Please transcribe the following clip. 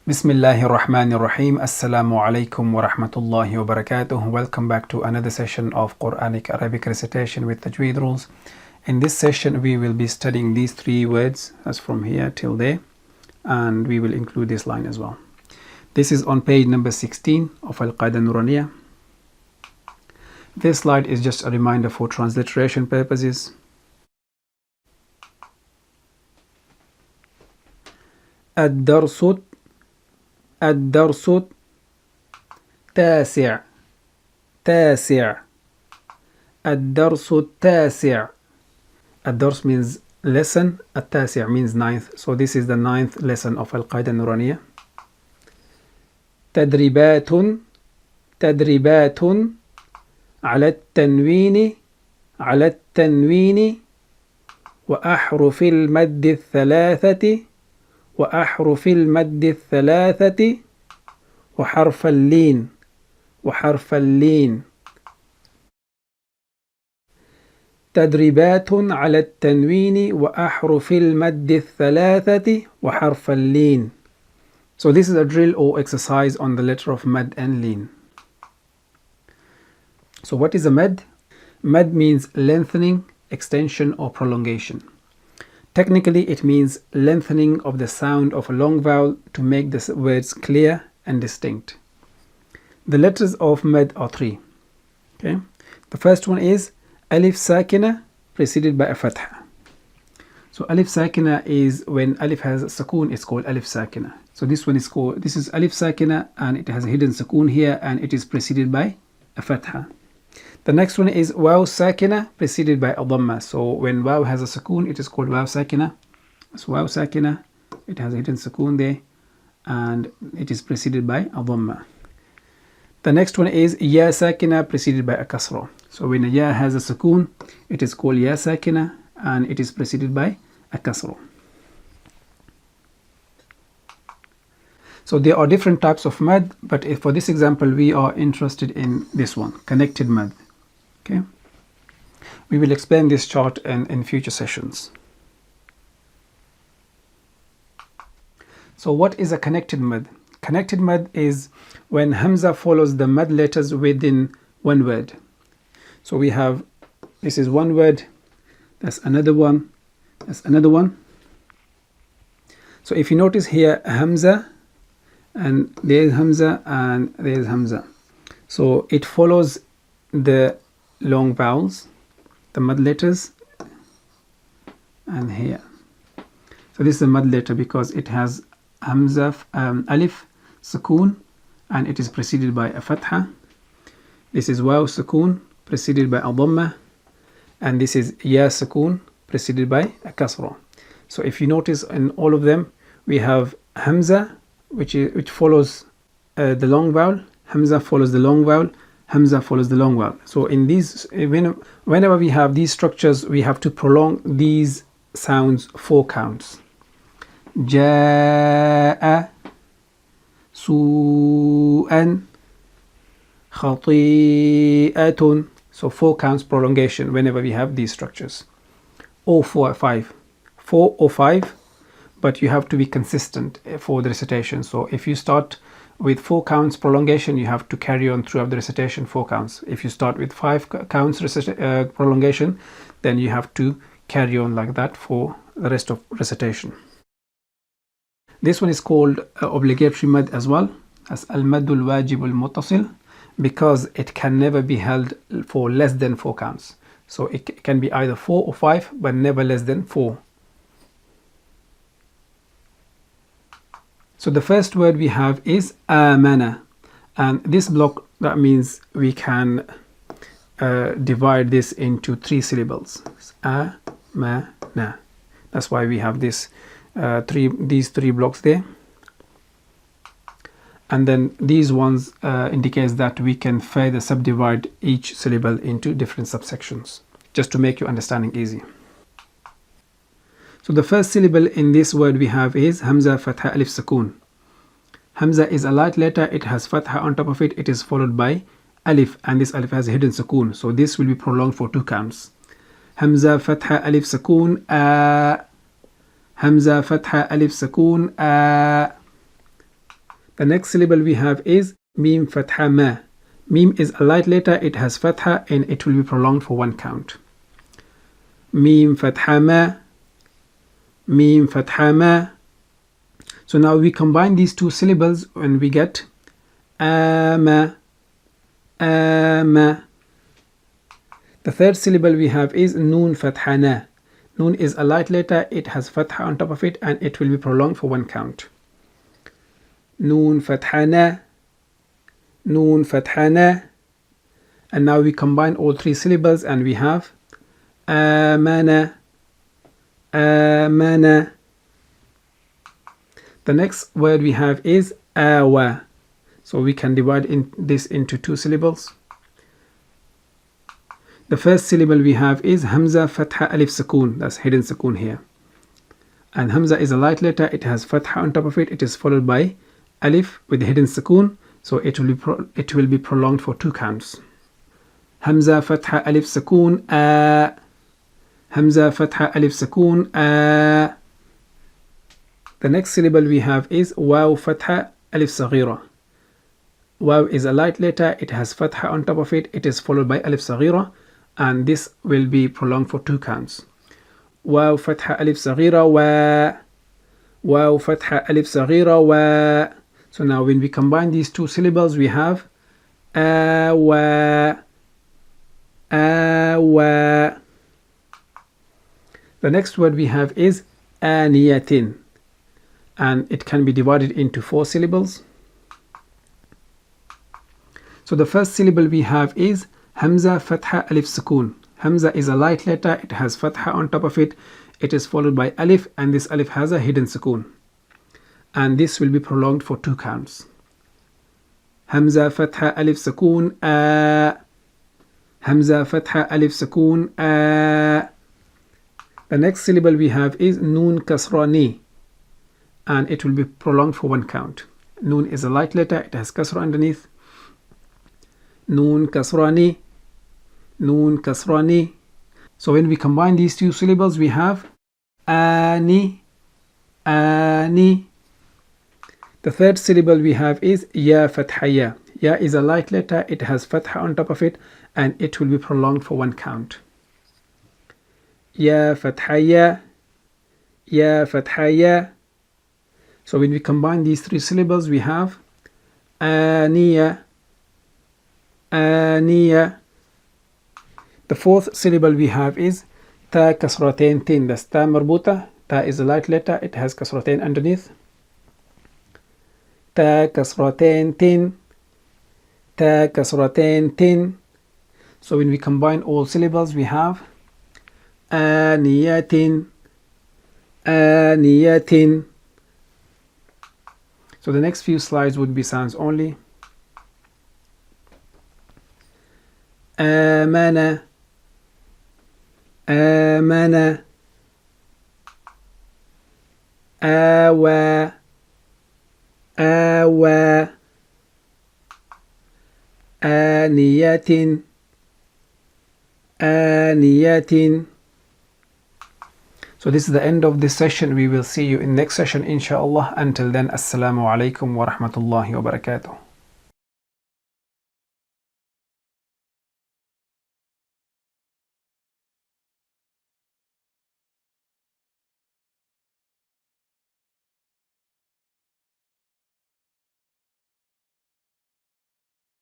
Bismillahir Rahmanir Rahim. Assalamu alaikum wa rahmatullahi wa barakatuh. Welcome back to another session of Qur'anic Arabic recitation with Tajweed rules. In this session, we will be studying these three words as from here till there, and we will include this line as well. This is on page number 16 of Al-Qaeda Nuraniyah. This slide is just a reminder for transliteration purposes. الدرس الدرس تاسع تاسع الدرس التاسع. الدرس means lesson, التاسع means ninth. So this is the ninth lesson of Al-Qaeda Nuraniyah. تدريبات تدريبات على التنوين على التنوين وأحرف المد الثلاثة وأحرف المد الثلاثة وحرف اللين وحرف اللين. تدريبات على التنوين وأحرف المد الثلاثة وحرف اللين. So this is a drill or exercise on the letter of mad and leen. So what is a mad? Mad means lengthening, extension or prolongation. Technically, it means lengthening of the sound of a long vowel to make the words clear and distinct. The letters of mad are three. Okay, the first one is alif sakina preceded by a fatha. So alif sakina is when alif has a sukoon, it's called alif sakina. So this one is called, this is alif sakina and it has a hidden sukoon here and it is preceded by a fatha. The next one is waw sakina preceded by a dhamma. So when waw has a sukoon, it is called waw sakina. So waw sakina, it has a hidden sukoon there and it is preceded by a dhamma. The next one is ya sakina preceded by a kasra. So when a ya has a sukoon, it is called ya sakina and it is preceded by a kasra. So there are different types of mad, but for this example we are interested in this one, connected mad. Okay, we will explain this chart in future sessions. So what is a connected mad? Connected mad is when hamza follows the mad letters within one word. So we have, this is one word, that's another one, that's another one. So if you notice here, hamza, and there's hamza and there's hamza. So it follows the long vowels, the mad letters, and here. So this is a mad letter because it has hamza, alif, sukoon, and it is preceded by a fatha. This is waw sukoon preceded by a dhamma, and this is ya sukoon preceded by a kasra. So if you notice in all of them, we have hamza, which follows the long vowel, hamza follows the long vowel, hamza follows the long vowel. So in these, whenever we have these structures, we have to prolong these sounds 4 counts. جاء سوءا خطيئة. So 4 counts prolongation whenever we have these structures. Or 4 or 5. 4 or 5, but you have to be consistent for the recitation. So if you start with 4 counts prolongation, you have to carry on throughout the recitation 4 counts. If you start with 5 counts prolongation, then you have to carry on like that for the rest of recitation. This one is called obligatory mad as well, as al-maddul wajib al-muttasil, because it can never be held for less than 4 counts. So it can be either 4 or 5, but never less than 4. So the first word we have is Aamana, and this block, that means we can divide this into 3 syllables. Aamana. That's why we have this these 3 blocks there. And then these ones indicates that we can further subdivide each syllable into different subsections, just to make your understanding easy. So the first syllable in this word we have is Hamza Fatha Alif Sukoon. Hamza is a light letter, it has Fatha on top of it, it is followed by Alif, and this Alif has a hidden Sukoon. So this will be prolonged for 2 counts. Hamza Fatha Alif Sukoon A. Hamza Fatha Alif Sukoon A. The next syllable we have is Mim Fatha Ma. Mim is a light letter, it has Fatha and it will be prolonged for one count. Mim Fatha Ma. Mim Fatha Ma. So now we combine these two syllables and we get Ama. Ama. The third syllable we have is Noon Fatha Na. Noon is a light letter, it has Fatha on top of it and it will be prolonged for one count. Noon Fatha Na. Noon Fatha Na. And now we combine all three syllables and we have Aamana. Aamana. The next word we have is Awa. So we can divide this into two syllables. The first syllable we have is Hamza Fatha Alif Sukoon. That's hidden Sukoon here. And Hamza is a light letter, it has Fatha on top of it. It is followed by Alif with hidden Sukoon. So it will be prolonged for two counts. Hamza Fatha Alif Sukoon A. Hamza Fatha Alif Sukoon A. The next syllable we have is Waw Fatha Alif Saghira. Waw is a light letter, it has Fatha on top of it. It is followed by Alif Saghira and this will be prolonged for two counts. Waw Fatha Alif Saghira Wa. Waw Fatha Alif Saghira Wa. So now when we combine these two syllables we have Awa. Awa. The next word we have is Aniaatin, and it can be divided into four syllables. So the first syllable we have is Hamza Fatha Alif Sukoon. Hamza is a light letter, it has Fatha on top of it. It is followed by Alif and this Alif has a hidden Sukoon. And this will be prolonged for two counts. Hamza Fatha Alif Sukoon A. Hamza Fatha Alif Sukoon A. The next syllable we have is Noon Kasrani, and it will be prolonged for one count. Noon is a light letter, it has Kasra underneath. Noon Kasrani. Noon Kasrani. So when we combine these two syllables we have Ani. Ani. The third syllable we have is Ya Fatha Ya. Ya is a light letter, it has Fatha on top of it and it will be prolonged for one count. Ya Fatha Ya. Ya Fatha Ya. So when we combine these three syllables we have Aniya. Aniya. The fourth syllable we have is Ta Kasratain Tin. That's Ta Marbuta. Ta is a light letter, it has Kasratain underneath. Ta Kasratain Tin. Ta Kasratain Tin. So when we combine all syllables we have Aniaatin. Aniaatin. So the next few slides would be sounds only. Aamana. Aamana. Awa. Awa. Aniaatin. Aniaatin. So this is the end of this session. We will see you in next session inshallah. Until then, assalamu alaikum wa rahmatullahi wa barakatuh.